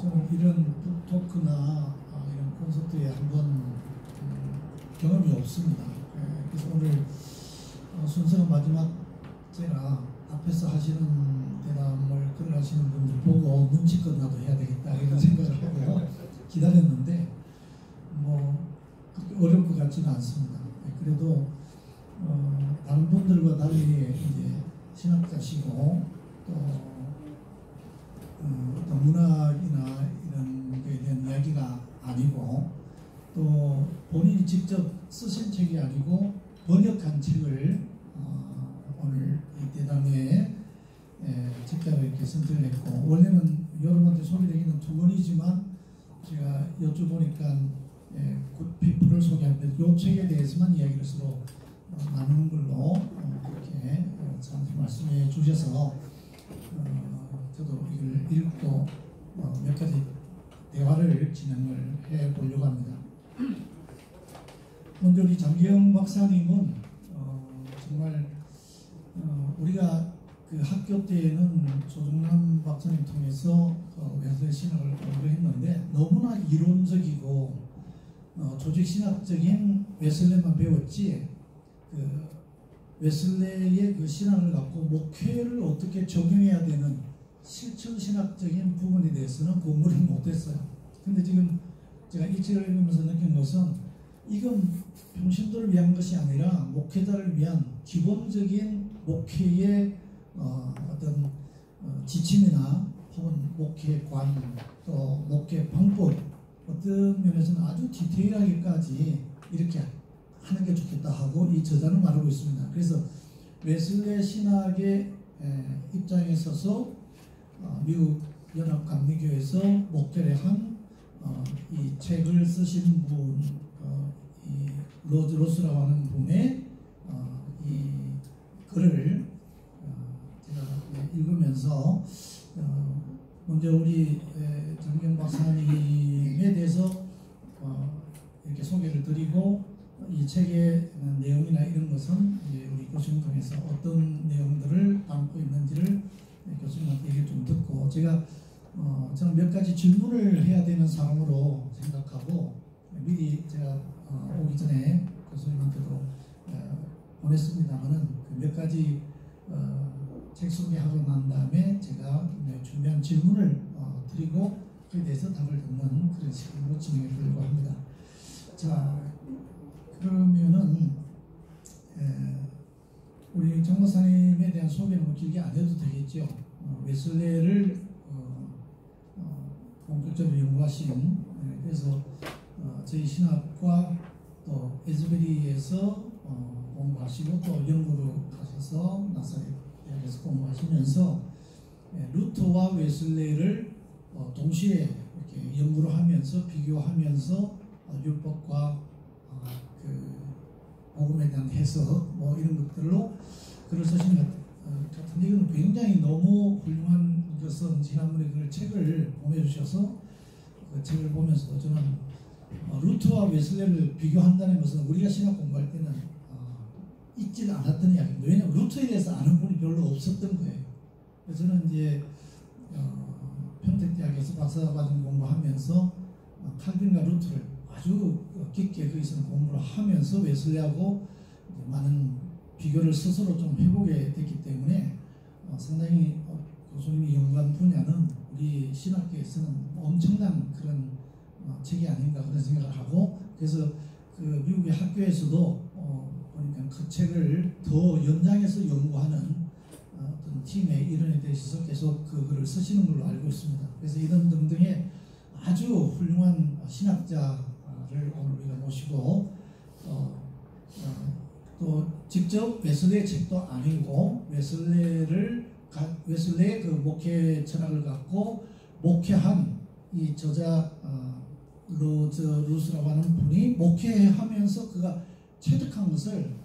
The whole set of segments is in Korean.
저는 이런 토크나 이런 콘서트에 한번 경험이 없습니다. 그래서 오늘 순서가 마지막째라 앞에서 하시는 대담을 끌어가시는 분들 보고 눈치껏이라도 해야 되겠다 이런 생각을 하고 기다렸는데 뭐 그렇게 어려울 것 같지는 않습니다. 그래도 다른 분들과 달리 이제 신학자시고 또 어떤 문학이나 이런 거에 대한 이야기가 아니고 또 본인이 직접 쓰신 책이 아니고 번역한 책을 오늘 이 대담회에 책자로 이렇게 선택을 했고, 원래는 여러분한테 소개되기는 두 권이지만 제가 여쭤보니까 굿피플을 소개하는데 이 책에 대해서만 이야기를 서로 나누는 걸로 이렇게 참 말씀해 주셔서 저도 이걸 읽고 몇 가지 대화를 진행을 해 보려고 합니다. 먼저 우리 장기영 박사님은 정말 우리가 그 학교 때에는 조정남 박사님 통해서 웨슬레 신학을 공부했는데 너무나 이론적이고 조직신학적인 웨슬레만 배웠지 그 웨슬레의 그 신학을 갖고 목회를 어떻게 적용해야 되는 실천신학적인 부분에 대해서는 공부를 못했어요. 근데 지금 제가 이 책을 읽으면서 느낀 것은 이건 평신도를 위한 것이 아니라 목회자를 위한 기본적인 목회의 어떤 지침이나 혹은 목회관 또 목회 방법 어떤 면에서는 아주 디테일하게까지 이렇게 하는 게 좋겠다 하고 이 저자는 말하고 있습니다. 그래서 웨슬레 신학의 입장에 서서 미국 연합감리교에서 목회를 한 이 책을 쓰신 분, 이 로즈 로스라고 하는 분의 이 글을 제가 읽으면서 먼저 우리 장기영 박사님에 대해서 이렇게 소개를 드리고 이 책의 내용이나 이런 것은 이제 우리 교수님 통해서 어떤 내용들을 담고 있는지를 교수님한테 얘기를 좀 듣고 제가 저는 몇 가지 질문을 해야 되는 사람으로 생각하고 미리 제가 오기 전에 교수님한테도 보냈습니다만은 그 몇 가지 책 소개하고 난 다음에 제가 준비한 질문을 드리고 그에 대해서 답을 듣는 그런 식으로 진행해 보려고 합니다. 자, 그러면은 우리 정 박사님에 대한 소개는 뭐 길게 안 해도 되겠죠. 웨슬레를 본격적으로 연구하신 그래서 저희 신학과 또 에즈베리에서 공부하시고 또 영국으로 가셔서 나사렛 대학에서 공부하시면서 루터와 웨슬레를 동시에 이렇게 연구를 하면서 비교하면서 율법과 그 복음에 대한 해석 뭐 이런 것들로 글을 쓰신 것 같은데 이건 굉장히 너무 훌륭한 것은 지난번에 그 책을 보내주셔서 그 책을 보면서 저는 루터와 웨슬레를 비교한다는 것은 우리가 신학 공부할 때는 잊지 않았던 이야기입니다. 왜냐하면 루터에 대해서 아는 분이 별로 없었던 거예요. 그래서 저는 이제 평택대학에서 박사과정 공부하면서 칼빈과 루터를 아주 깊게 거기서 공부를 하면서 웨슬레하고 많은 비교를 스스로 좀 해보게 됐기 때문에 상당히 교수님이 연구한 분야는 우리 신학계에서는 엄청난 그런 책이 아닌가 그런 생각을 하고 그래서 그 미국의 학교에서도 보니까 그 책을 더 연장해서 연구하는 어떤 팀의 일원에 대해서 계속 그거를 쓰시는 걸로 알고 있습니다. 그래서 이런 등등의 아주 훌륭한 신학자를 오늘 우리가 모시고 또 직접 웨슬레의 책도 아니고 웨슬레의 그 목회 철학을 갖고 목회한 이 저자 로즈 루스라고 하는 분이 목회하면서 그가 체득한 것을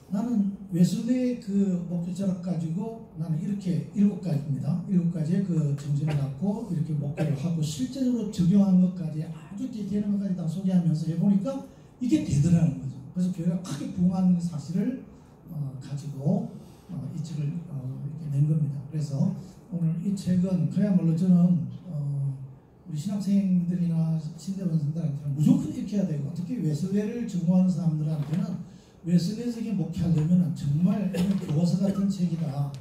나는 웨슬레의 그 목회 철학 가지고 나는 이렇게 7가지입니다. 7가지의 그 정신을 갖고 이렇게 목회를 하고 실제적으로 적용한 것까지 아주 디테일한 것까지 다 소개하면서 해보니까 이게 되더라는 거죠. 그래서 교회가 크게 부흥하는 사실을 가지고 이 책을 이렇게 낸 겁니다. 그래서 오늘 이 책은 그야말로 저는 우리 신학생들이나 신대원생들한테는 무조건 이렇게 해야 되고, 특히 웨슬레를 전공하는 사람들한테는 웨슬레적인 목회하려면 정말 교과서 같은 책이다.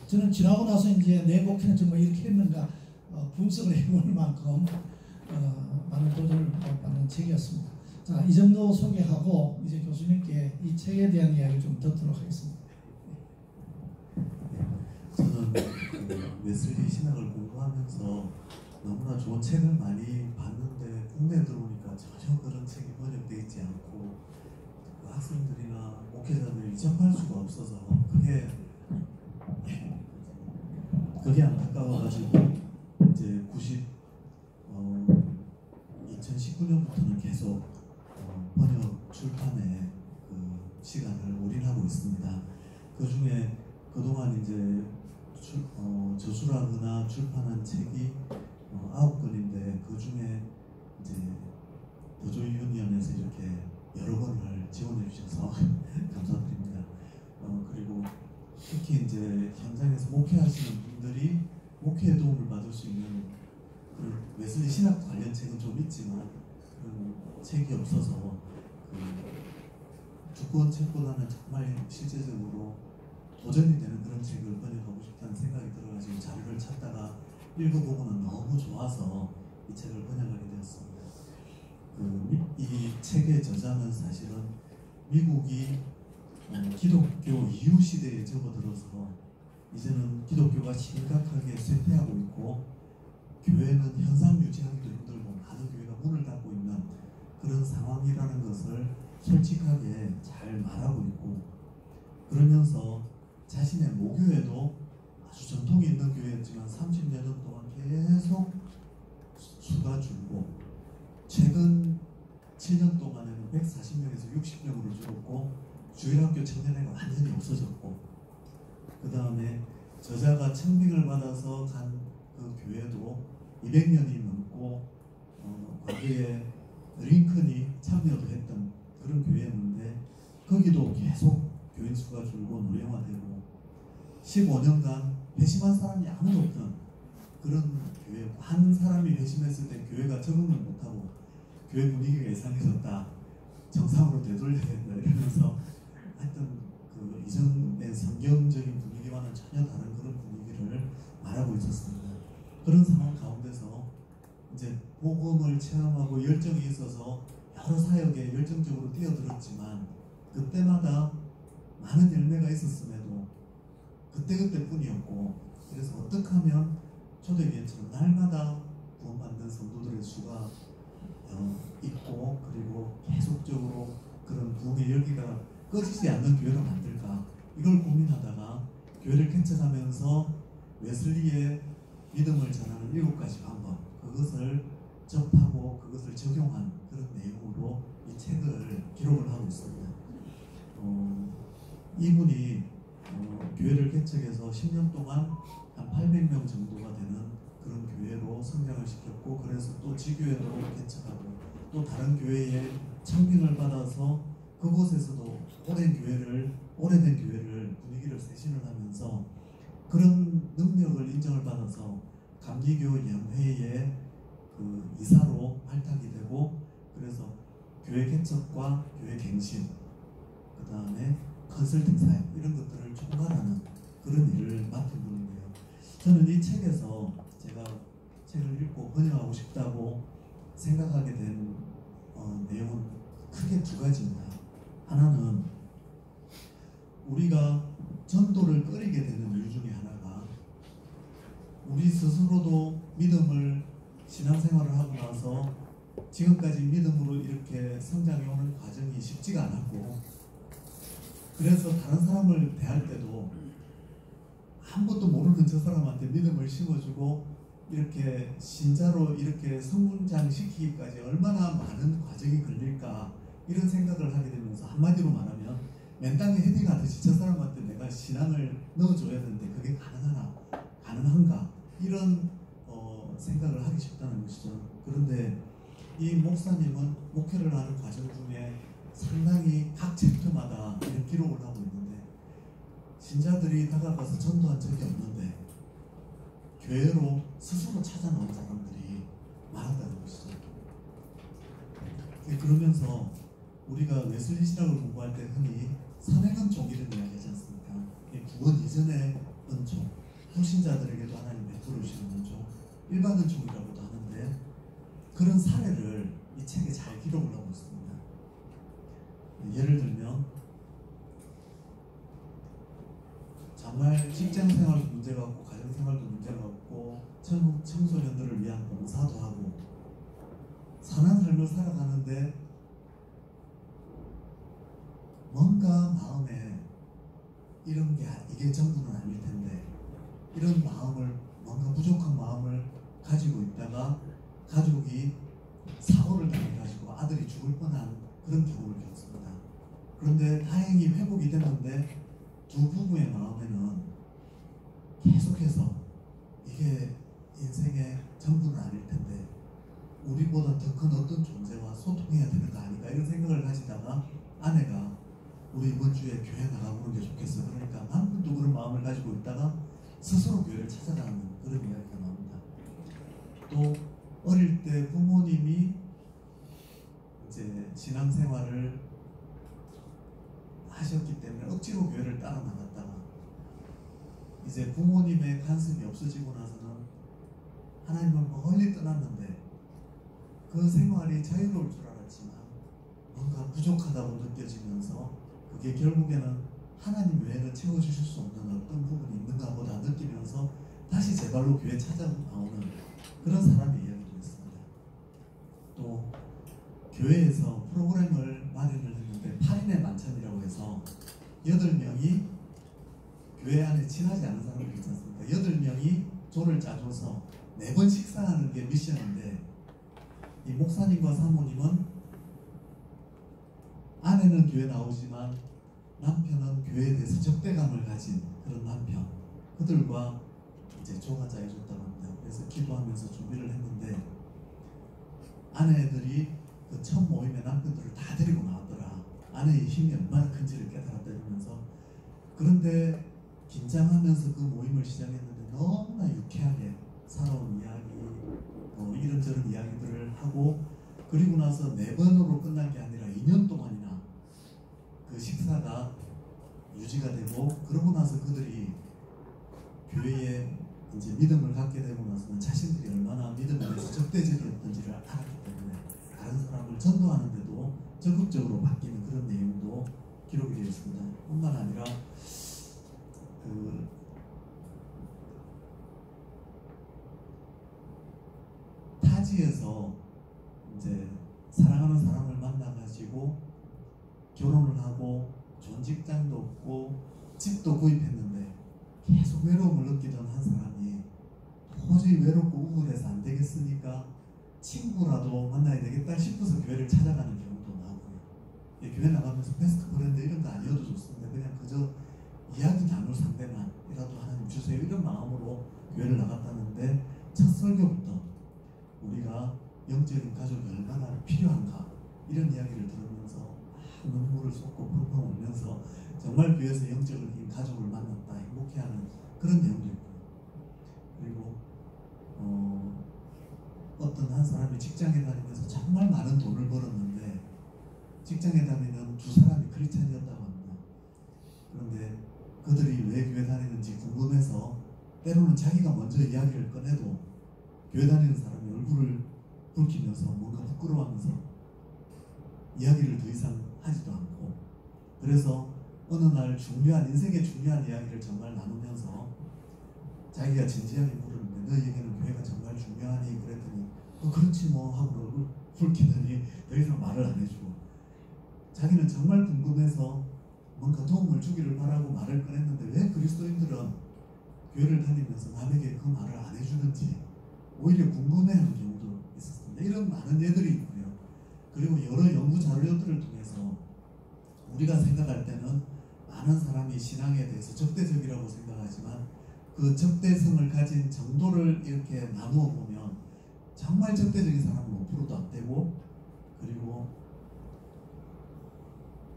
저는 지나고 나서 이제 내 목회는 정말 이렇게 했는가 분석을 해볼 만큼 많은 도전을 받는 책이었습니다. 자, 이 정도 소개하고 이제 교수님께 이 책에 대한 이야기를 좀 듣도록 하겠습니다. 저는 웨슬리 신학을 공부하면서 너무나 좋은 책을 많이 봤는데 국내에 들어오니까 전혀 그런 책이 번역되어 있지 않고 그 학생들이나 목회자들이 접할 수가 없어서 그게 안타까워가지고 이제 2019년부터는 계속 번역 출판에 그 시간을 올인하고 있습니다. 그 중에 그동안 이제 저술하거나 출판한 책이 9권인데 그 중에 이제 더조이 유니언에서 이렇게 여러 권을 지원해 주셔서 감사드립니다. 그리고 특히 이제 현장에서 목회하시는 분들이 목회에 도움을 받을 수 있는 그런 웨슬리 신학 관련 책은 좀 있지만 그런 책이 없어서 두꺼운 책보다는 정말 실제적으로 도전이 되는 그런 책을 번역하고 싶다는 생각이 들어가지고 자료를 찾다가 읽어보고는 너무 좋아서 이 책을 번역하게 되었습니다. 이 책의 저자는 사실은 미국이 기독교 이후 시대에 접어들어서 이제는 기독교가 심각하게 쇠퇴하고 있고 교회는 현상 유지하기도 힘들고 많은 교회가 문을 닫고 있는 그런 상황이라는 것을 솔직하게 잘 말하고 있고, 그러면서 자신의 모교에도 아주 전통이 있는 교회였지만 30여 년 동안 계속 수가 줄고 최근 7년 동안에는 140명에서 60명으로 줄었고 주일학교 청년회가 완전히 없어졌고, 그 다음에 저자가 청빙을 받아서 간 그 교회도 200년이 넘고 과거에 링컨이 참여도 했던 그런 교회였는데 거기도 계속 교인 수가 줄고 노령화되고 15년간 회심한 사람이 아무도 없던 그런 교회였고, 한 사람이 회심했을 때 교회가 적응을 못하고 교회 분위기가 이상해졌다, 정상으로 되돌려야 된다 이러면서 하여튼 그 이전의 성경적인 분위기와는 전혀 다른 그런 분위기를 말하고 있었습니다. 그런 상황 가운데서 이제 복음을 체험하고 열정이 있어서 여러 사역에 열정적으로 뛰어들었지만 그때마다 많은 열매가 있었음에도 그때그때뿐이었고, 그래서 어떻게 하면 초대교회처럼 날마다 구원받는 성도들의 수가 있고 그리고 계속적으로 그런 부흥의 열기가 꺼지지 않는 교회가 만들까, 이걸 고민하다가 교회를 개척하면서 웨슬리의 믿음을 전하는 7가지 방법, 그것을 접하고 그것을 적용한 그런 내용으로 이 책을 기록을 하고 있습니다. 이분이 교회를 개척해서 10년 동안 한 800명 정도가 되는 그런 교회로 성장을 시켰고, 그래서 또 지교회로 개척하고 또 다른 교회에 청빙을 받아서 그곳에서도 오래된 교회를 분위기를 쇄신을 하면서 그런 능력을 인정을 받아서 감리교 연회의 그 이사로 발탁이 되고, 그래서 교회 개척과 교회 갱신, 그 다음에 컨설팅 사역 이런 것들을 총괄하는 그런 일을 맡은 분인데요. 저는 이 책에서 제가 책을 읽고 번역하고 싶다고 생각하게 된 내용은 크게 2가지입니다. 하나는 우리가 전도를 꺼리게 되는 이유 중에 하나가 우리 스스로도 믿음을 신앙생활을 하고 나서 지금까지 믿음으로 이렇게 성장해 오는 과정이 쉽지가 않았고, 그래서 다른 사람을 대할 때도 아무것도 모르는 저 사람한테 믿음을 심어주고 이렇게 신자로 이렇게 성장시키기까지 얼마나 많은 과정이 걸릴까, 이런 생각을 하게 되면서 한마디로 말하면 맨 땅에 헤딩하듯이 저 사람한테 내가 신앙을 넣어줘야 되는데 그게 가능한가, 이런 생각을 하기 쉽다는 것이죠. 그런데 이 목사님은 목회를 하는 과정 중에 상당히 각 챕터마다 이런 기록을 하고 있는데, 신자들이 다가가서 전도한 적이 없는데 교회로 스스로 찾아나온 사람들이 많았다는 것이죠. 그러면서 우리가 웨슬리 신학을 공부할 때 흔히 선행은총 이런 이야기 하지 않습니까? 구원 이전의 은총, 후신자들에게도 하나님 베풀어 주시는 은총, 일반 은총이라고도 하는데 그런 사례를 이 책에 잘 기록을 하고 있습니다. 예를 들면 정말 직장생활도 문제가 없고 가정생활도 문제가 없고 청소년들을 위한 봉사도 하고 선한 삶을 살아가는데 뭔가 마음에 이런 게 이게 전부는 아닐 텐데 이런 마음을 뭔가 부족한 마음을 가지고 있다가 가족이 사고를 당해가지고 아들이 죽을 뻔한 그런 경우를 겪습니다. 그런데 다행히 회복이 됐는데 두 부부의 마음에는 계속해서 이게 인생의 전부는 아닐 텐데 우리보다 더 큰 어떤 존재와 소통해야 되는 거 아닌가 이런 생각을 가지다가 아내가 우리 이번 주에 교회 나가보는 게 좋겠어. 그러니까 남편도 그런 마음을 가지고 있다가 스스로 교회를 찾아가는 그런 이야기가 나옵니다. 또 어릴 때 부모님이 이제 신앙생활을 하셨기 때문에 억지로 교회를 따라 나갔다가 이제 부모님의 간섭이 없어지고 나서는 하나님을 멀리 떠났는데 그 생활이 자유로울 줄 알았지만 뭔가 부족하다고 느껴지면서 그게 결국에는 하나님 외에는 채워주실 수 없는 어떤 부분이 있는가 보다 느끼면서 다시 제발로 교회 찾아나오는 그런 사람의 이야기도 있습니다. 또 교회에서 프로그램을 마련을 했는데 8인의 만찬이라고 해서 8명이 교회 안에 친하지 않은 사람들이 있지 않습니까? 8명이 조를 짜줘서 4번 식사하는 게 미션인데 이 목사님과 사모님은 아내는 교회 나오지만 남편은 교회에 대해서 적대감을 가진 그런 남편, 그들과 이제 조가 짜여줬다고 합니다. 그래서 기도하면서 준비를 했는데 아내들이 그 첫 모임에 남편들을 다 데리고 나왔더라. 아내의 힘이 얼마나 큰지를 깨달았다면서. 그런데 긴장하면서 그 모임을 시작했는데 너무나 유쾌하게 살아온 이야기, 이런저런 이야기들을 하고, 그리고 나서 4번으로 끝난 게 아니라 2년 동안이나 그 식사가 유지가 되고, 그러고 나서 그들이 교회에 이제 믿음을 갖게 되고 나서는 자신들이 얼마나 믿음에 대해서 적대적이었던지를 알았기 때문에 다른 사람을 전도하는데도 적극적으로 바뀌는 그런 내용도 기록이 되어 있습니다. 뿐만 아니라 그 타지에서 이제 사랑하는 사람을 만나가지고 결혼을 하고 좋은 직장도 없고 집도 구입했는데 계속 외로움을 느끼던 한 사람이 도저히 외롭고 우울해서 안 되겠으니까 친구라도 만나야 되겠다 싶어서 교회를 찾아가는 경우도 나오고요. 교회 나가면서 패스트 브랜드 이런 거 아니어도 좋습니다. 그냥 그저 이야기 나눌 상대만이라도 하나님 주세요 이런 마음으로 교회를 나갔다는데 첫 설교부터 우리가 영적인 가족이 얼마나 필요한가 이런 이야기를 들으면서 눈물을 쏟고 펑펑 울면서 정말 교회에서 영적인 가족을 만났다 행복해하는 그런 내용도 있고요. 그리고 어떤 한 사람이 직장에 다니면서 정말 많은 돈을 벌었는데 직장에 다니는 두 사람이 크리스찬이었다고 합니다. 그런데 그들이 왜 교회 다니는지 궁금해서 때로는 자기가 먼저 이야기를 꺼내도 교회 다니는 사람이 얼굴을 붉히면서 뭔가 부끄러워하면서 이야기를 더 이상 하지도 않고, 그래서 어느 날 인생의 중요한 이야기를 정말 나누면서 자기가 진지하게 물었는데 너에게는 교회가 정말 중요하니? 그랬더니 그렇지 뭐 하고 얼굴 붉히더니 더 이상 말을 안 해주고, 자기는 정말 궁금해서 뭔가 도움을 주기를 바라고 말을 꺼냈는데 왜 그리스도인들은 교회를 다니면서 남에게 그 말을 안 해주는지 오히려 궁금해하는 경우도 있었습니다. 이런 많은 예들이 있고요. 그리고 여러 연구 자료들을 통해서 우리가 생각할 때는 많은 사람이 신앙에 대해서 적대적이라고 생각하지만 그 적대성을 가진 정도를 이렇게 나누어 보면 정말 적대적인 사람은 5%도 안 되고, 그리고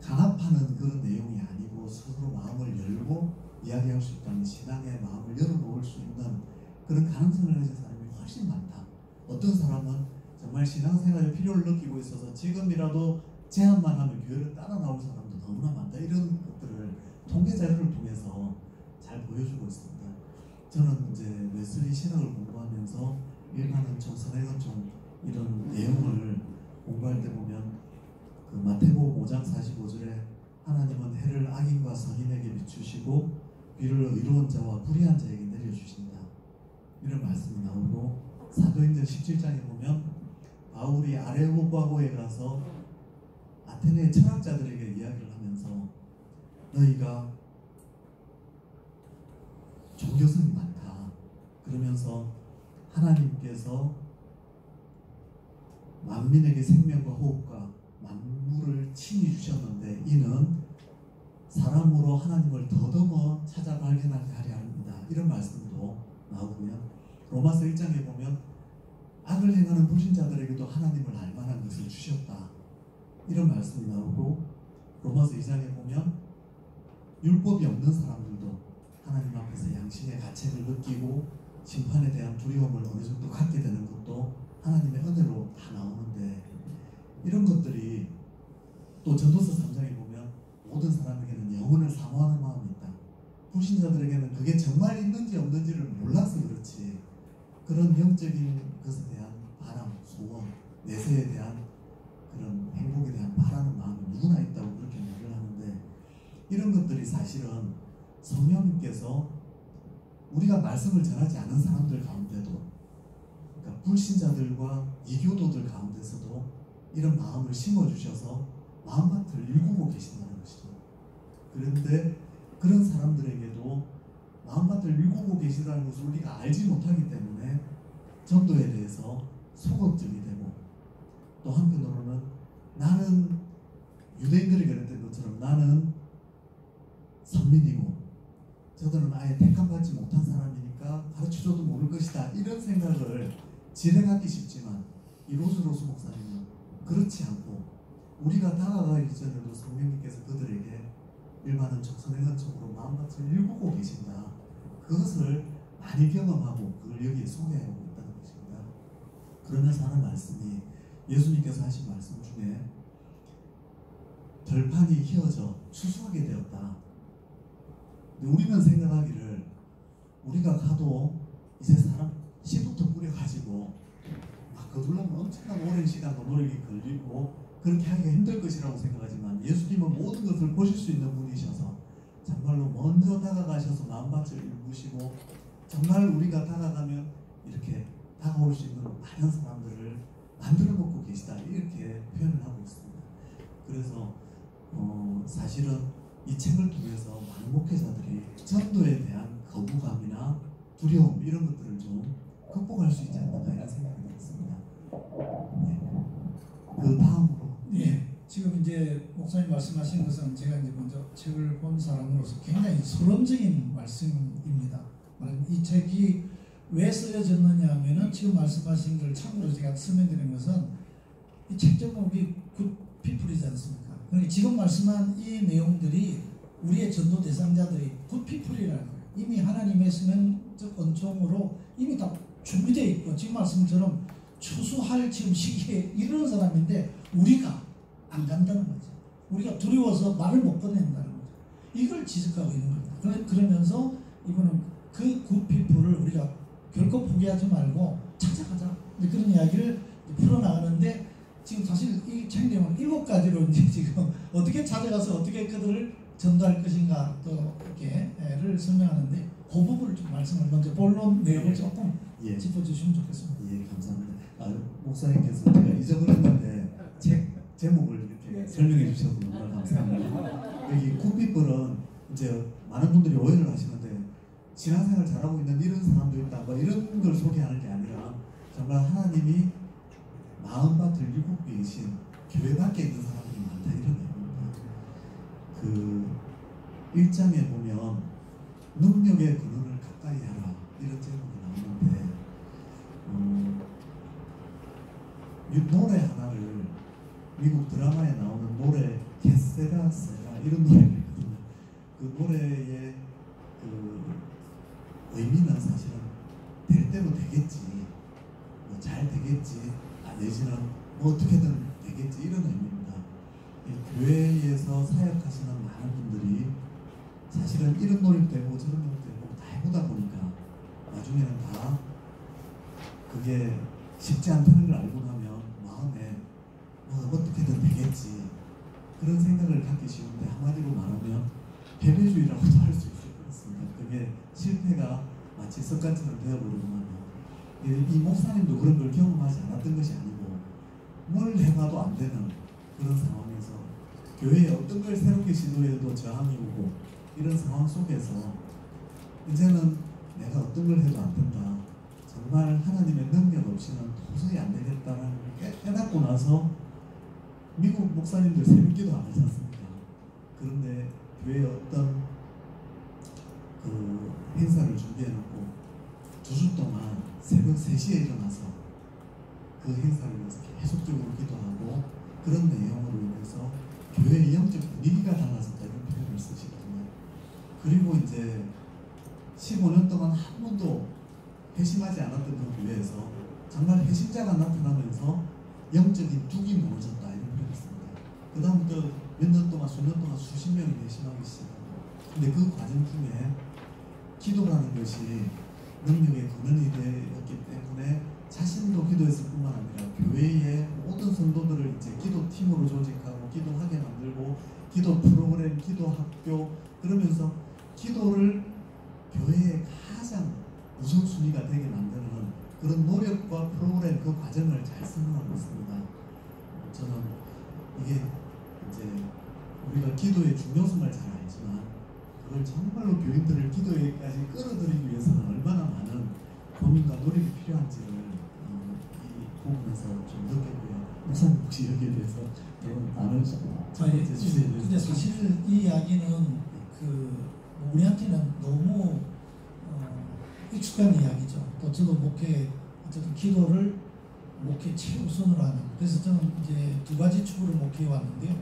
강압하는 그런 내용이 아니고 스스로 마음을 열고 이야기할 수 있다는 신앙의 마음을 열어놓을 수 있는 그런 가능성을 가진 사람이 훨씬 많다. 어떤 사람은 정말 신앙생활의 필요를 느끼고 있어서 지금이라도 제안만 하면 교회를 따라 나올 사람도 너무나 많다. 이런 것들을 통계 자료를 통해서 잘 보여주고 있습니다. 저는 이제 웨슬리 신학을 공부하면서 일반은총, 선행은총 이런 내용을 공부할 때 보면 그 마태복음 5장 45절에 하나님은 해를 악인과 선인에게 비추시고 비를 의로운 자와 불의한 자에게 내려주신다. 이런 말씀이 나오고 사도행전 17장에 보면 바울이 아레오파고에 가서 아테네 철학자들에게 이야기를 하면서 너희가 종교성이 많다. 그러면서 하나님께서 만민에게 생명과 호흡과 만물을 친히 주셨는데 이는 사람으로 하나님을 더더머 찾아 발견하게 하려 합니다. 이런 말씀도 나오고요. 로마서 1장에 보면 악을 행하는 불신자들에게도 하나님을 알만한 것을 주셨다. 이런 말씀이 나오고 로마서 2장에 보면 율법이 없는 사람들도 하나님 앞에서 양심의 가책을 느끼고 심판에 대한 두려움을 어느 정도 갖게 되는 것도 하나님의 은혜로 다 나오는데 이런 것들이 또 전도서 3장에 보면 모든 사람에게는 영혼을 사모하는 마음이 있다. 불신자들에게는 그게 정말 있는지 없는지를 몰라서 그렇지 그런 영적인 것에 대한 바람, 소원, 내세에 대한 그런 행복에 대한 바라는 마음이 누구나 있다고 그렇게 말을 하는데 이런 것들이 사실은 성령님께서 우리가 말씀을 전하지 않은 사람들 가운데도 그러니까 불신자들과 이교도들 가운데서도 이런 마음을 심어주셔서 마음밭을 일구고 계신다는 것이죠. 그런데 그런 사람들에게도 마음밭을 일구고 계시다는 것을 우리가 알지 못하기 때문에 전도에 대해서 소극적이 되고 또 한편으로는 나는 유대인들이 그랬던 것처럼 나는 선민이고 저들은 아예 택함받지 못한 사람이니까 가르쳐줘도 모를 것이다 이런 생각을 지레갖기 쉽지만 이 로스로스 목사님은 그렇지 않고 우리가 다가가기 전에도 성령님께서 그들에게 일반은총, 선행은총으로 마음밭을 일구고 계신다. 그것을 많이 경험하고 그걸 여기에 소개하고 있다는 것입니다. 그러면서 하는 말씀이 예수님께서 하신 말씀 중에 들판이 휘어져 추수하게 되었다. 우리는 생각하기를 우리가 가도 이제 사람 씨부터 뿌려가지고 막 거둘러면 엄청난 오랜 시간 노력이 걸리고 그렇게 하기가 힘들 것이라고 생각하지만 예수님은 모든 것을 보실 수 있는 분이셔서 정말로 먼저 다가가셔서 마음밭을 일구시고 정말 우리가 다가가면 이렇게 다가올 수 있는 많은 사람들을 만들어 놓고 계시다 이렇게 표현을 하고 있습니다. 그래서 사실은 이 책을 통해서 많은 목회자들이 전도에 대한 거부감이나 두려움 이런 것들을 좀 극복할 수 있지 않나 이런 생각이 들었습니다. 네. 그 다음으로 지금 이제 목사님 말씀하신 것은 제가 이제 먼저 책을 본 사람으로서 굉장히 서론적인 말씀입니다. 이 책이 왜 쓰여졌느냐 하면은 지금 말씀하신 걸 참고로 제가 설명드린 것은 이 책 제목이 굿피플이지 않습니까? 그러니까 지금 말씀한 이 내용들이 우리의 전도 대상자들이 굿피플이라는 거예요. 이미 하나님의 성령적 은총으로 이미 다 준비되어 있고 지금 말씀처럼 추수할 지금 시기에 이르는 사람인데 우리가 안 간다는 거죠. 우리가 두려워서 말을 못 꺼낸다는 거죠. 이걸 지적하고 있는 겁니다. 그러면서 이분은 그 굿피플을 우리가 결코 포기하지 말고 찾아가자. 그런 이야기를 풀어나가는데 지금 사실 이 책 내용은 7가지로 이제 지금 어떻게 찾아가서 어떻게 그들을 전도할 것인가 또 이렇게를 설명하는데 그 부분을 좀 말씀을 먼저 본론 내용을 조금 짚어주시면 좋겠습니다. 예, 감사합니다. 목사님께서 제가 잊어버렸는데 책 제목을 이렇게 설명해 주셔서 너무나 감사합니다. 여기 굿피플은 이제 많은 분들이 오해를 하시는데 신앙생활 잘하고 있는 이런 사람도 있다 뭐 이런 걸 소개하는 게 아니라 정말 하나님이 마음밭을 일구고 계신 교회 밖에 있는 사람들이 많다 이런 얘기입니다. 그 1장에 보면 능력의 근원을 가까이 하라 이런 제목이 나오는데 노래 하나를 미국 드라마에 나오는 노래 게세라 세라 이런 노래가 있거든요. 그 노래의 그 의미는 사실은 될 대로 되겠지 잘 잘 되겠지, 내지는 뭐 어떻게든 되겠지, 이런 의미입니다. 이 교회에서 사역하시는 많은 분들이 사실은 이런 노력되고 저런 노력되고 다 해보다 보니까 나중에는 다 그게 쉽지 않다는 걸 알고 나면 마음에 어떻게든 되겠지, 그런 생각을 갖기 쉬운데, 한마디로 말하면 패배주의라고도 할 수 있을 것 같습니다. 그게 실패가 마치 습관처럼 되어버리고 나면, 이 목사님도 그런 걸 경험하지 않았던 것이 아니고 뭘 해봐도 안 되는 그런 상황에서 교회에 어떤 걸 새롭게 시도해도 저항이 오고, 이런 상황 속에서 이제는 내가 어떤 걸 해도 안 된다, 정말 하나님의 능력 없이는 도저히 안 되겠다는 걸 깨닫고 나서, 미국 목사님들 새벽기도 안 하지 않습니까? 그런데 교회에 어떤 그 행사를 준비해놓고 2주 동안 새벽 3시에 일어나서 그 행사를 위해서 계속적으로 기도하고, 그런 내용으로 인해서 교회의 영적 분위기가 달라졌다, 이런 표현을 쓰시거든요. 그리고 이제 15년 동안 한 번도 회심하지 않았던 그 교회에서 정말 회심자가 나타나면서 영적인 뚝이 무너졌다, 이런 표현을 씁니다. 그 다음부터 몇 년 동안, 수년 동안 수십 명이 회심하기 시작하고, 근데 그 과정 중에 기도라는 것이 능력의 근원이 되었기 때문에 자신도 기도했을 뿐만 아니라 교회의 모든 성도들을 이제 기도팀으로 조직하고 기도하게 만들고, 기도 프로그램, 기도 학교, 그러면서 기도를 교회의 가장 우선순위가 되게 만드는 그런 노력과 프로그램, 그 과정을 잘 설명하고 있습니다. 저는 이게 이제 우리가 기도의 중요성을 잘 알지만, 그걸 정말로 교인들을 기도에까지 끌어들이기 위해서는 얼마나 많은 고민과 노력이 필요한지를 이 부분에서 좀 느꼈고요. 목사님 혹시 여기에 대해서 나누셔? 근데 사실 이 이야기는 우리한테는 너무 익숙한 이야기죠. 또 저도 어쨌든 기도를 목회 최우선으로 하는. 그래서 저는 이제 2가지 축으로 목회해 왔는데요.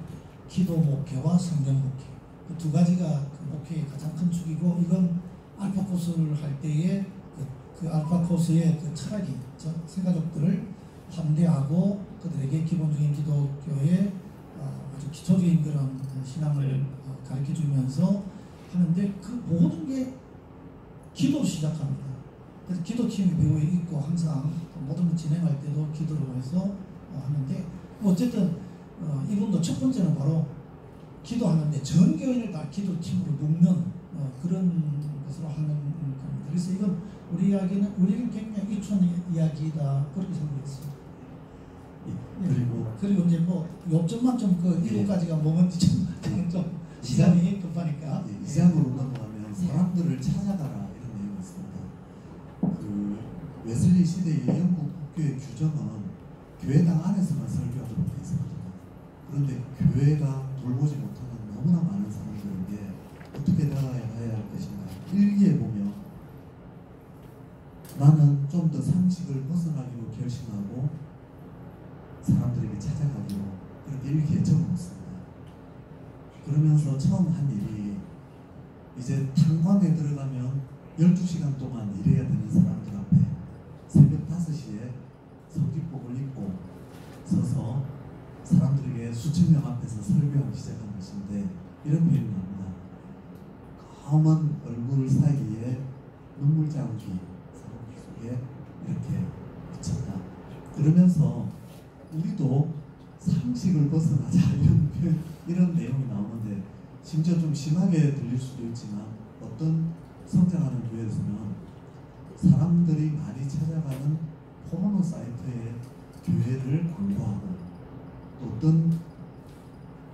기도 목회와 성경 목회. 그 2가지가 그 목회의 가장 큰 축이고, 이건 알파 코스를 할 때에 그 알파 코스의 그 철학이 세 가족들을 함대하고 그들에게 기본적인 기독교의 아주 기초적인 그런 신앙을 가르쳐 주면서 하는데, 그 모든 게 기도로 시작합니다. 그래서 기도팀이 배우에 있고, 항상 모든 걸 진행할 때도 기도로 해서 하는데, 어쨌든 이분도 첫 번째는 바로 기도하는데 전 교인을 다 기도팀으로 묶는 그런 것으로 하는 겁니다. 그래서 이건 우리에게는 굉장히 익숙한 이야기다, 그렇게 생각했습니다. 그리고 이제 뭐 요점만 좀 그 7가지가 뭔지 좀 시간이 급하니까. 이장으로 넘어가면 사람들을 찾아가라, 이런 내용이 있습니다. 그 웨슬리 시대의 영국 국교의 규정은 교회당 안에서만 설교하도록 되어 있었거든요. 그런데 교회가 돌보지 못하는 너무나 많은 사람들에게 어떻게 나아야 할 것인가. 일기에 보면 나는 좀 더 상식을 벗어나기로 결심하고 사람들에게 찾아가기로, 그렇게 일기에 적어놓습니다. 그러면서 처음 한 일이, 이제 탄광에 들어가면 12시간 동안 일해야 되는 사람들 앞에 새벽 5시에 성직복을 입고 서서 사람들에게 수천 명 앞에서 설교하기 시작한 것인데, 이런 표현이 나옵니다. 검은 얼굴 사이에 눈물자국이 사람 속에 이렇게 비쳤다. 그러면서 우리도 상식을 벗어나자, 이런 내용이 나오는데, 심지어 좀 심하게 들릴 수도 있지만, 어떤 성장하는 교회에서는 사람들이 많이 찾아가는 포르노 사이트에 교회를 광고하고, 또 어떤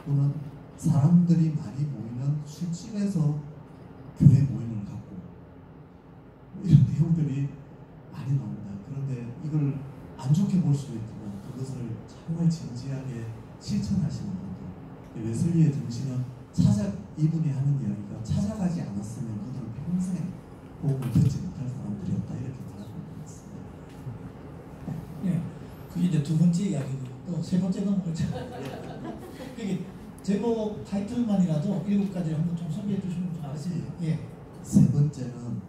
또는 사람들이 많이 모이는 술집에서 교회 모임을 갖고, 이런 내용들이 많이 나옵니다. 그런데 이걸 안 좋게 볼 수도 있지만, 그것을 정말 진지하게 실천하시는 분들, 웨슬리의 정신은 이분이 하는 이야기가 찾아가지 않았으면 그들은 평생 복음을 듣지 못할 사람들이었다, 이렇게 말하고 있습니다. 예, 그게 이제 2번째 이야기고, 또 3번째는 뭐죠? 그게 제목 타이틀만이라도 7가지를 한번 좀 소개해 주시면 좋겠습니다. 예. 3번째는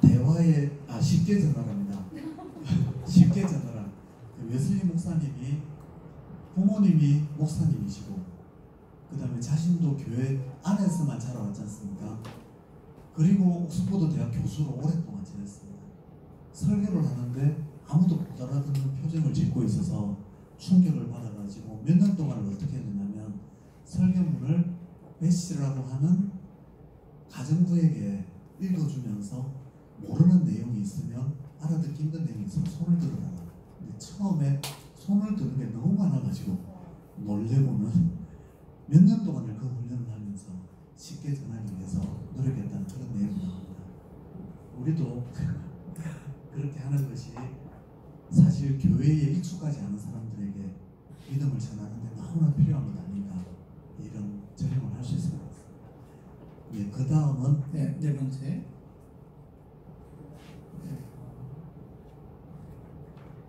대화에 쉽게 전달합니다. 목사님이 부모님이 목사님이시고 그 다음에 자신도 교회 안에서만 자라왔지 않습니까? 그리고 옥스퍼드 대학 교수로 오랫동안 지냈습니다. 설교를 하는데 아무도 못 알아듣는 표정을 짓고 있어서 충격을 받아가지고 몇 년 동안을 어떻게 했느냐면 설교문을 메시라고 하는 가정부에게 읽어주면서 모르는 내용이 있으면 알아듣기 힘든 내용이 있으면 손을 들어달라. 근데 처음에 손을 드는 게 너무 많아가지고 놀래고는 몇 년 동안을 그 훈련을 하면서 쉽게 전하기 위해서 노력했다는 그런 내용이 나옵니다. 우리도 그렇게 하는 것이 사실 교회에 익숙하지 않은 사람들에게 믿음을 전하는데 너무나 필요한 것 아닌가, 이런 적용을 할 수 있을 것 같습니다. 예, 그 다음은 네 번째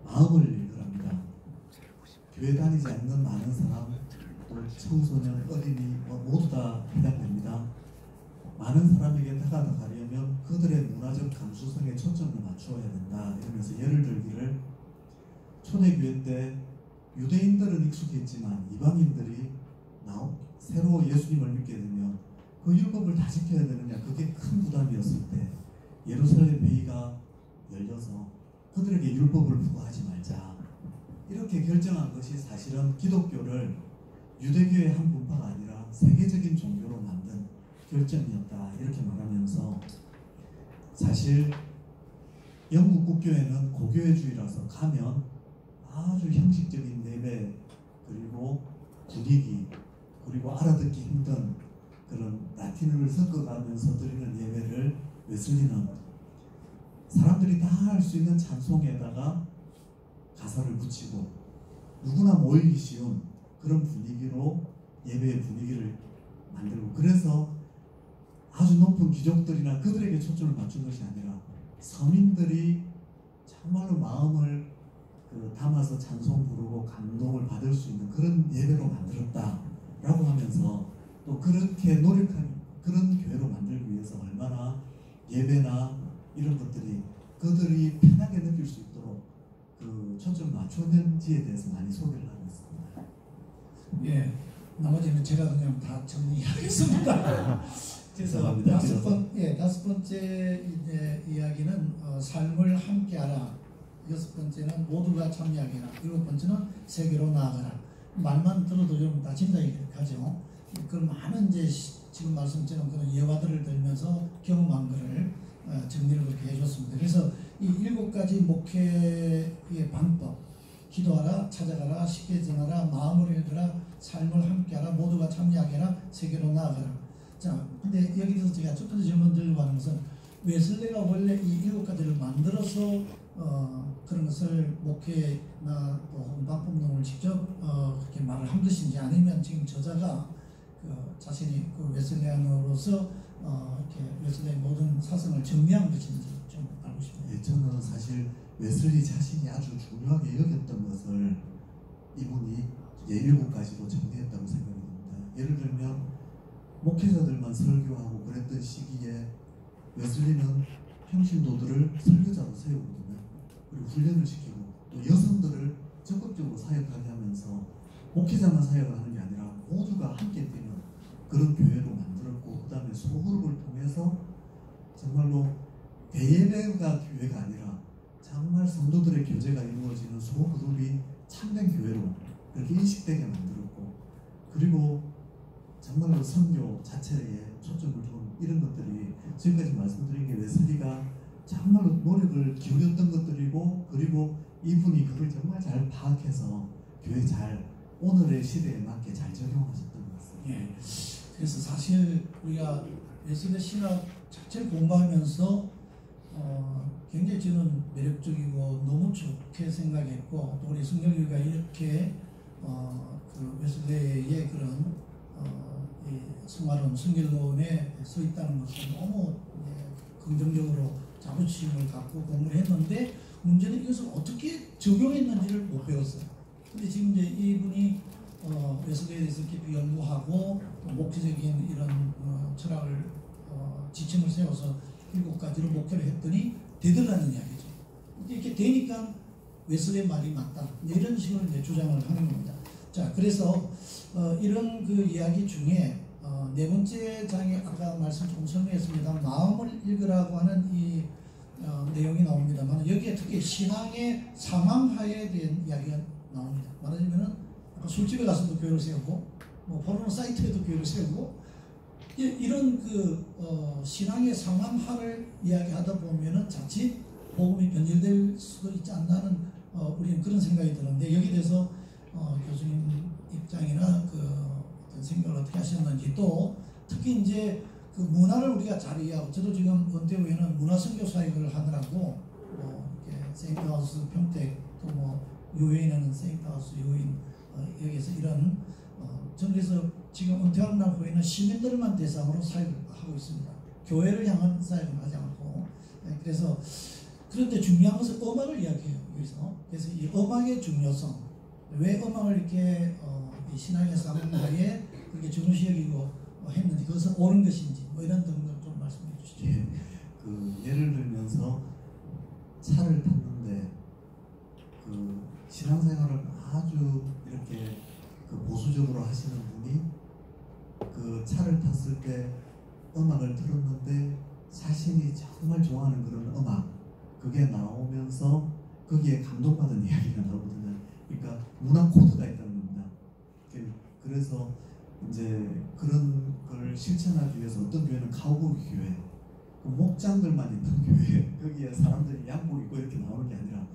마음을 읽으랍니다. 교회 다니지 않는 많은 사람, 또 청소년, 어린이 모두 다 해당됩니다. 많은 사람에게 다가가려면 그들의 문화적 감수성에 초점을 맞추어야 된다. 이러면서 예를 들기를, 초대교회 때 유대인들은 익숙했지만 이방인들이 새로 예수님을 믿게 되면 그 율법을 다 지켜야 되느냐, 그게 큰 부담이었을 때 예루살렘 회의가 열려서 그들에게 율법을 부과하지 말자, 이렇게 결정한 것이 사실은 기독교를 유대교의 한 분파가 아니라 세계적인 종교로 만든 결정이었다, 이렇게 말하면서, 사실 영국 국교회는 고교회주의라서 가면 아주 형식적인 예배, 그리고 분위기, 그리고 알아듣기 힘든 그런 라틴어를 섞어가면서 드리는 예배를 웨슬리는 사람들이 다 할 수 있는 찬송에다가 가사를 붙이고 누구나 모이기 쉬운 그런 분위기로 예배의 분위기를 만들고, 그래서 아주 높은 귀족들이나 그들에게 초점을 맞춘 것이 아니라 서민들이 정말로 마음을 담아서 찬송 부르고 감동을 받을 수 있는 그런 예배로 만들었다라고 하면서, 또 그렇게 노력한 그런 교회로 만들기 위해서 얼마나 예배나 이런 것들이 그들이 편하게 느낄 수 있도록 그 초점을 맞췄는지에 대해서 많이 소개를 하고 있습니다. 예, 나머지는 제가 그냥 다 정리하겠습니다. 그래서 다섯 번째 이제 이야기는 삶을 함께하라. 여섯 번째는 모두가 참여하게라. 일곱 번째는 세계로 나아가라. 말만 들어도 좀 다 진짜 가죠. 그 많은 이제 지금 말씀처럼 그런 예화들을 들면서 경험한 것을 정리를 그렇게 해줬습니다. 그래서 이 일곱 가지 목회의 방법, 기도하라, 찾아가라, 쉽게 전하라, 마음을 읽으라, 삶을 함께하라, 모두가 참여하게라, 세계로 나아가라. 자, 근데 여기서 제가 첫 번째 질문 드리려고 하는 것은, 웨슬레가 원래 이 일곱 가지를 만들어서 그런 것을 목회나 또 방법론을 직접 그렇게 말을 한 것인지, 아니면 지금 저자가 자신이 웨슬레안으로서 이렇게 웨슬레의 모든 사상을 정리한 것인지 좀 알고 싶습니다. 예, 저는 사실 웨슬리 자신이 아주 중요하게 여겼던 것을 이분이 일곱 가지로 정리했다고 생각이 듭니다. 예를 들면 목회자들만 설교하고 그랬던 시기에 웨슬리는 평신도들을 설교자로 세우거든요. 그리고 훈련을 시키고 또 여성들을 적극적으로 사역하게 하면서 목회자만 사역을 하는 게 아니라 모두가 함께 뛰는 그런 교회로 만들었고, 그 다음에 소그룹을 통해서 정말로 대예배가 교회가 아니라 정말 성도들의 교제가 이루어지는 소그룹이 참된 교회로 그렇게 인식되게 만들었고, 그리고 정말로 선교 자체에 초점을 둔 이런 것들이 지금까지 말씀드린 게 웨슬리가 정말로 노력을 기울였던 것들이고, 그리고 이분이 그걸 정말 잘 파악해서 교회 잘 오늘의 시대에 맞게 잘 적용하셨던 것 같습니다. 예. 그래서 사실 우리가 웨슬리 신학 자체를 공부하면서 굉장히 저는 매력적이고 너무 좋게 생각했고, 또 우리 성경교회가 이렇게 그 웨슬리의 그런 이 성화론, 성결론에 서 있다는 것은 너무 긍정적으로 자부심을 갖고 공부를 했는데, 문제는 이것을 어떻게 적용했는지를 못 배웠어요. 근데 지금 이제 이분이 웨슬리에 대해서 깊이 연구하고 목회적인 이런 철학을 지침을 세워서 일곱 가지로 목회를 했더니 되더라는 이야기죠. 이렇게 되니까 웨슬리의 말이 맞다. 이런 식으로 이제 주장을 하는 겁니다. 자, 그래서 이런 그 이야기 중에 네 번째 장에 아까 말씀 좀 설명했습니다. 마음을 읽으라고 하는 이 내용이 나옵니다만 여기에 특히 신앙의 상황하에 대한 이야기가 나옵니다. 말하자면은 아까 술집에 가서도 교회를 세우고 뭐 포르노 사이트에도 교회를 세우고 이런 그 신앙의 상황하를 이야기하다 보면은 자칫 복음이 변질될 수도 있지 않나는 우리는 그런 생각이 드는데 여기 대해서 교수님 입장이나 그 어떤 생각을 어떻게 하셨는지 또 특히 이제 그 문화를 우리가 잘 이해하고 저도 지금 은퇴 후에는 문화 선교 사역을 하느라고 세인트하우스 평택 또 뭐 유에는 세인트하우스 유인 여기서 이런 저는 그래서 지금 은퇴하고 난 후에는 시민들만 대상으로 사역을 하고 있습니다. 교회를 향한 사역을 하지 않고 그래서 그런데 중요한 것은 음악을 이야기해요. 여기서 그래서 이 음악의 중요성 왜 음악을 이렇게 이 신앙의 상황하에 그렇게 중요시 여기고 했는지 그것은 옳은 것인지 뭐 이런 등등 좀 말씀해 주시죠. 예, 그 예를 들면서 차를 탔는데 그 신앙생활을 아주 이렇게 그 보수적으로 하시는 분이 그 차를 탔을 때 음악을 들었는데 자신이 정말 좋아하는 그런 음악 그게 나오면서 거기에 감동받은 이야기가 나오거든요. 그러니까 문화 코드가 있다는 겁니다. 그래서 이제 그런 걸 실천하기 위해서 어떤 교회는 카우보이 교회, 그 목장들만 있는 교회, 거기에 사람들이 양복 입고 이렇게 나오는 게 아니라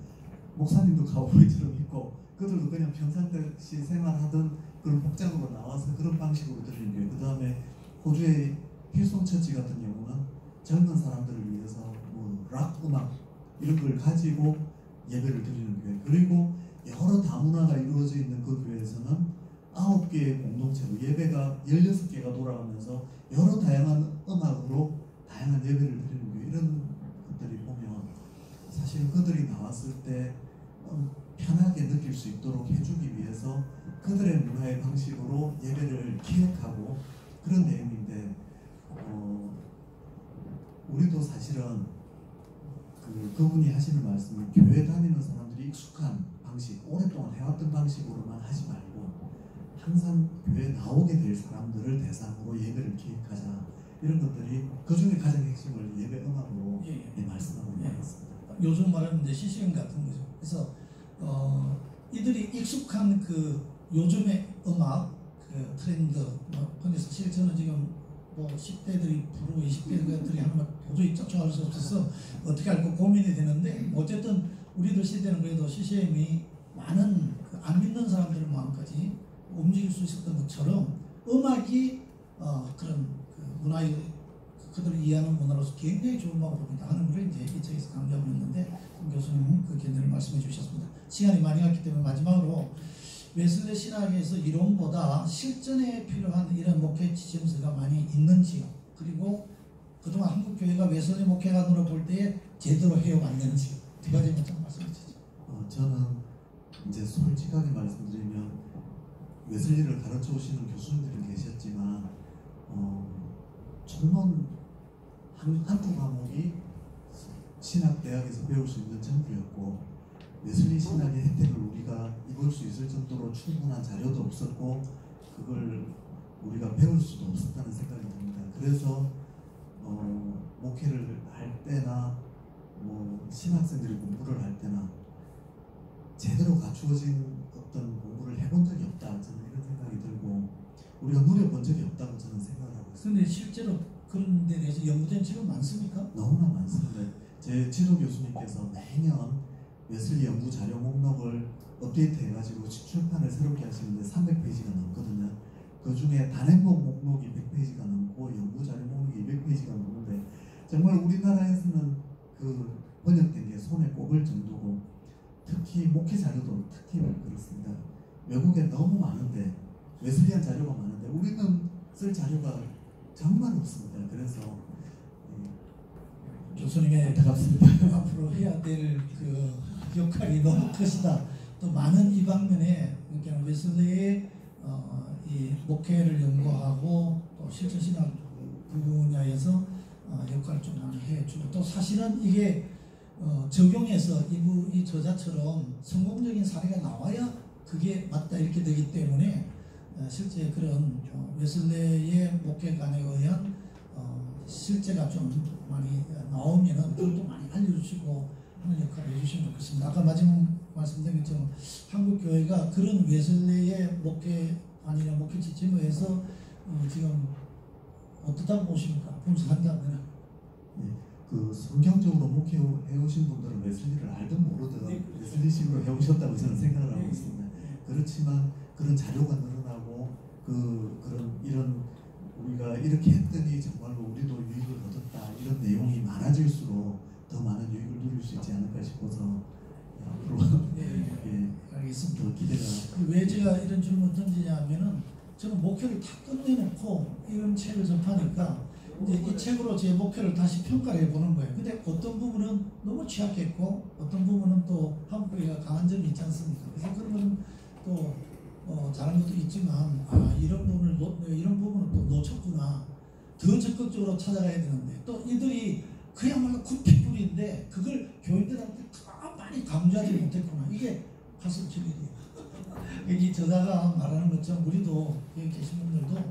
목사님도 카우보이처럼 입고 그들도 그냥 평상시 생활하던 그런 복장으로 나와서 그런 방식으로 드리는 교회. 그 다음에 호주의 힐송처치 같은 경우는 젊은 사람들을 위해서 뭐 락 음악 이런 걸 가지고 예배를 드리는 교회. 그리고 여러 다문화가 이루어져 있는 그 교회에서는 9개의 공동체로 예배가 16개가 돌아가면서 여러 다양한 음악으로 다양한 예배를 드리는 교회. 이런 것들이 보면 사실 그들이 나왔을 때 편하게 느낄 수 있도록 해주기 위해서 그들의 문화의 방식으로 예배를 기획하고 그런 내용인데 우리도 사실은 그분이 하시는 말씀은 교회 다니는 사람들이 익숙한 방식, 오랫동안 해왔던 방식으로만 하지 말고 항상 교회에 나오게 될 사람들을 대상으로 예배를 기획하자. 이런 것들이 그 중에 가장 핵심을 예배 음악으로 말씀하고 있는 것 같습니다. 요즘 말하는 이제 CCM 같은 거죠. 그래서 이들이 익숙한 그 요즘의 음악 그 트렌드 근데 사실 저는 지금 뭐 10대들이 부르고 20대들이 하는 걸 도저히 쫓아갈 수 없어서 어떻게 할까 고민이 되는데 어쨌든 우리들 시대는 그래도 CCM이 많은 그 안 믿는 사람들의 마음까지 움직일 수 있었던 것처럼 음악이 그런 그 문화의 그들을 이해하는 문화로서 굉장히 좋은 방법이다 하는 걸 이제 이 책에서 강조하고 있는데 교수님 그 견해를 말씀해 주셨습니다. 시간이 많이 갔기 때문에 마지막으로 웨슬리 신학에서 이론보다 실전에 필요한 이런 목회 지침서가 많이 있는지요. 그리고 그동안 한국 교회가 웨슬리 목회관으로 볼 때에 제대로 해왔는지 두 가지만 좀 말씀해 주시죠. 저는 이제 솔직하게 말씀드리면 웨슬리를 가르쳐 오시는 교수님들은 계셨지만 전문 한두 과목이 신학대학에서 배울 수 있는 전부였고 웨슬리 신학의 혜택을 우리가 입을 수 있을 정도로 충분한 자료도 없었고 그걸 우리가 배울 수도 없었다는 생각이 듭니다. 그래서 목회를 할 때나 뭐 신학생들이 공부를 할 때나 제대로 갖추어진 어떤 공부를 해본 적이 없다. 저는 이런 생각이 들고 우리가 누려본 적이 없다고 저는 생각을 하고 있습니다. 그런데 실제로 그런 데 대해서 연구된 지금 많습니까? 너무나 많습니다. 제 지도 교수님께서 매년 웨슬리 연구 자료 목록을 업데이트 해가지고 출판을 새롭게 하시는데 300페이지가 넘거든요. 그 중에 단행본 목록이 100페이지가 넘고 연구 자료 목록이 200페이지가 넘는데 정말 우리나라에서는 그 번역된 게 손에 꼽을 정도고 특히 목회 자료도 특히 그렇습니다. 외국에 너무 많은데 웨슬리안 자료가 많은데 우리는 쓸 자료가 정말 없습니다. 그래서 교수님의 안타깝습니다. 앞으로 해야 될 그 역할이 너무 크시다. 또 많은 이 방면에 그러니까 웨슬리의 이 목회를 연구하고 또 실천신학 분야에서 역할을 좀 많이 해주고 또 사실은 이게 적용해서 이 저자처럼 성공적인 사례가 나와야 그게 맞다 이렇게 되기 때문에 실제 그런 웨슬레의 목회관에 의한 실제가 좀 많이 나오면은 그것도 많이 알려주시고 하는 역할을 해주시면 좋겠습니다. 아까 마지막 말씀드린 것처럼 한국 교회가 그런 웨슬레의 목회관이나 목회 지침에 의해서 지금 어떻다고 보십니까? 분석한다면 그 성경적으로 목회해 오신 분들은 웨슬리를 알든 모르든 웨슬리식으로 해오셨다고 저는 생각을 하고 있습니다. 그렇지만 그런 자료가 늘어나고 이런 우리가 이렇게 했더니 정말로 우리도 유익을 얻었다 이런 내용이 많아질수록 더 많은 유익을 누릴 수 있지 않을까 싶어서 앞으로 알겠습니다. 더 기대가. 왜 제가 이런 질문을 던지냐면은 저는 목회를 다 끝내놓고 이런 책을 접하니까 이제 이 책으로 제 목회를 다시 평가를 해보는 거예요. 근데 어떤 부분은 너무 취약했고 어떤 부분은 또 한국교회가 강한 점이 있지 않습니까? 그래서 그런 거는 또 잘한 것도 있지만 이런 부분은 또 놓쳤구나. 더 적극적으로 찾아가야 되는데 또 이들이 그야말로 구피뿌리인데 그걸 교인들한테 더 많이 강조하지 못했구나. 이게 가슴 찔리네요. 여기 저자가 말하는 것처럼 우리도 여기 계신 분들도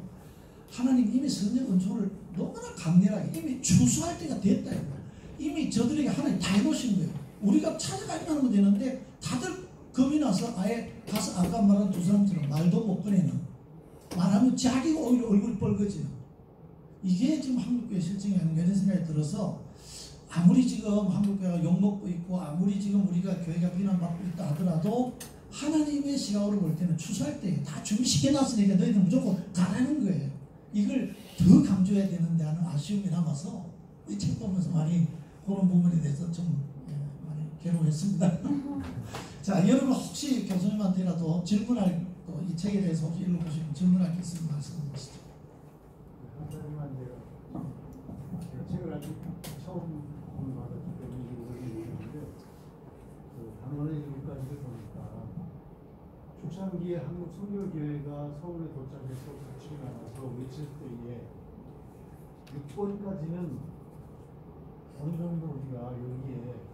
하나님 이미 성령 은총을 너무나 강렬하게 이미 추수할 때가 됐다. 이미 저들에게 하나님 다 해놓으신 거예요. 우리가 찾아가기만 하면 되는데 다들 겁이 나서 아예 가서 아까 말한 두 사람처럼 말도 못 꺼내는, 말하면 자기가 오히려 얼굴이 뻘거지는, 이게 지금 한국교회 실정이 아닌가 이런 생각이 들어서 아무리 지금 한국교회가 욕먹고 있고 아무리 지금 우리가 교회가 비난받고 있다 하더라도 하나님의 시각으로 볼 때는 추수할 때 다 준비시켜놨으니까 너희들 무조건 가라는 거예요. 이걸 더 강조해야 되는데 하는 아쉬움이 남아서 이 책 보면서 많이 그런 부분에 대해서 좀 많이 괴로워했습니다. 자, 여러분 혹시 교수님한테라도 질문할 또 이 책에 대해서 혹시 읽어보시면 질문할 게 있으면 말씀해 주시죠. 한사님한테 제가 책을 아직 처음 공부하다 때문에 읽었는데 그 단원의 일까지를 보니까 초창기에 한국 선교교회가 서울에 도착해서 같이 나가서 외칠 때에 6번까지는 어느 정도 우리가 여기에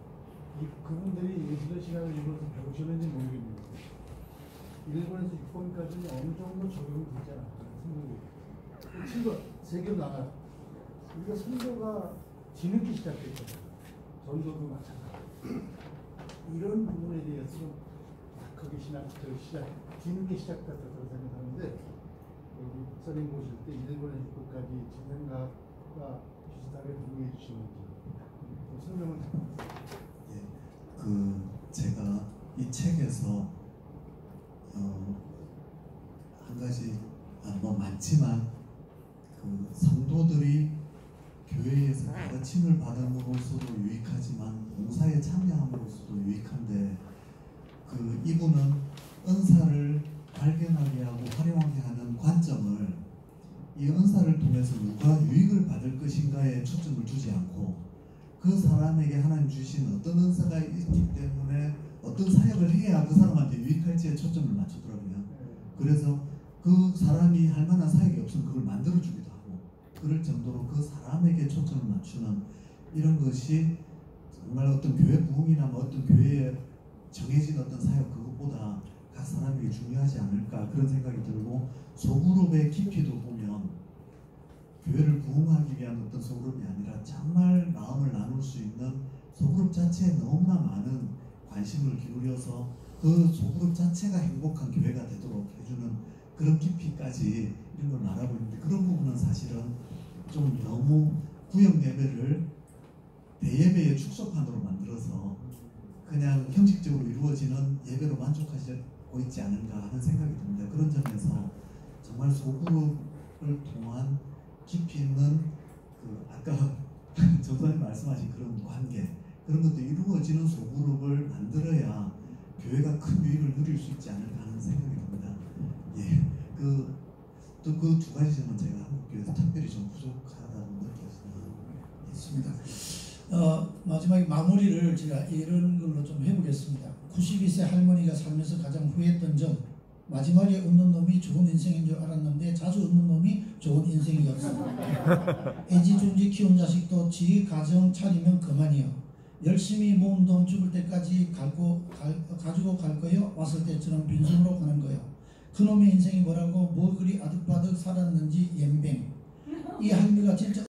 그분들이 예술의 시간을 읽어서 배우셨는지 모르겠는데 일본에서 6번까지는 어느 정도 적용이 되지 않았나 생각이 친구 세계 나가요. 우리가 선교가 뒤늦게 시작됐잖아요. 전도도 마찬가지. 이런 부분에 대해서 크게 뒤늦게 시작됐다고 생각하는데 여기 선생님 보실 때 일본에서 6번까지 제 생각과 비슷하게 동의해 주시는지 설명을 부탁드립니다. 제가 이 책에서 한 가지 뭐 많지만 그 성도들이 교회에서 가르침을 받음으로써도 유익하지만 봉사에 참여함으로써도 유익한데 이분은 은사를 발견하게 하고 활용하게 하는 관점을 이 은사를 통해서 누가 유익을 받을 것인가에 초점을 두지 않고 그 사람에게 하나님 주신 어떤 은사가 있기 때문에 어떤 사역을 해야 그 사람한테 유익할지에 초점을 맞추더라고요. 그래서 그 사람이 할 만한 사역이 없으면 그걸 만들어주기도 하고 그럴 정도로 그 사람에게 초점을 맞추는 이런 것이 정말 어떤 교회 부흥이나 어떤 교회에 정해진 어떤 사역 그것보다 각 사람에게 중요하지 않을까 그런 생각이 들고 소그룹의 깊이도 보면 교회를 부흥하기 위한 어떤 소그룹이 아니라 정말 마음을 나눌 수 있는 소그룹 자체에 너무나 많은 관심을 기울여서 그 소그룹 자체가 행복한 교회가 되도록 해주는 그런 깊이까지 이런 걸 말하고 있는데 그런 부분은 사실은 좀 너무 구역 예배를 대예배의 축소판으로 만들어서 그냥 형식적으로 이루어지는 예배로 만족하고 있지 않은가 하는 생각이 듭니다. 그런 점에서 정말 소그룹을 통한 깊이 있는 아까 전사님 말씀하신 그런 관계 그런 것도 이루어지는 소그룹을 만들어야 교회가 큰 유익을 누릴 수 있지 않을까 하는 생각이 듭니다. 또 그 두 가지 점은 제가 한국교회에서 특별히 좀 부족하다고 느꼈습니다. 마지막에 마무리를 제가 이런 걸로 좀 해보겠습니다. 92세 할머니가 살면서 가장 후회했던 점, 마지막에 웃는 놈이 좋은 인생인 줄 알았는데 자주 웃는 놈이 좋은 인생이었습니다. 애지중지 키운 자식도 지 가정 차리면 그만이요. 열심히 모은 돈 죽을 때까지 가지고 갈 거요. 왔을 때처럼 빈손으로 가는 거요. 그놈의 인생이 뭐라고 뭐 그리 아득바득 살았는지 옌뱅. 이 할미가 진짜